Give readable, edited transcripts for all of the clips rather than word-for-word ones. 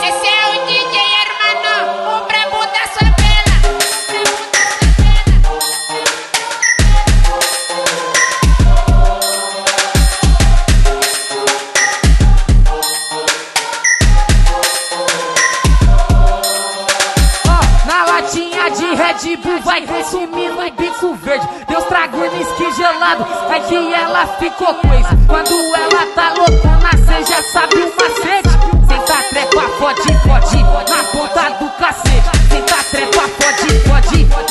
Esse é o DJ, hermano, o brabo da favela. Na latinha de Red Bull vai consumir no bico verde. Deus traga um whisky gelado, é que ela ficou coisa. Quando ela tá loucona, cê já sabe o macete. Senta trepa, pode, na ponta do cacete. Senta trepa, pode,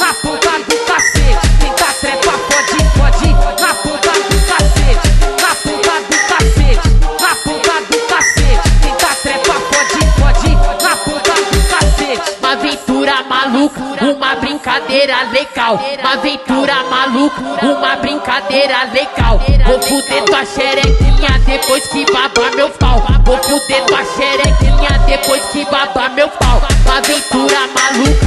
na ponta do cacete. Senta trepa, pode, na ponta do cacete. Na ponta do cacete, na ponta do cacete. Senta trepa, pode, na ponta do cacete. Uma aventura maluca, uma brincadeira legal. Uma aventura maluca, uma brincadeira legal. Vou fuder tua xerequinha depois que babar meu pau. Vou fuder tua xerequinha depois que babar meu pau. Uma aventura maluca,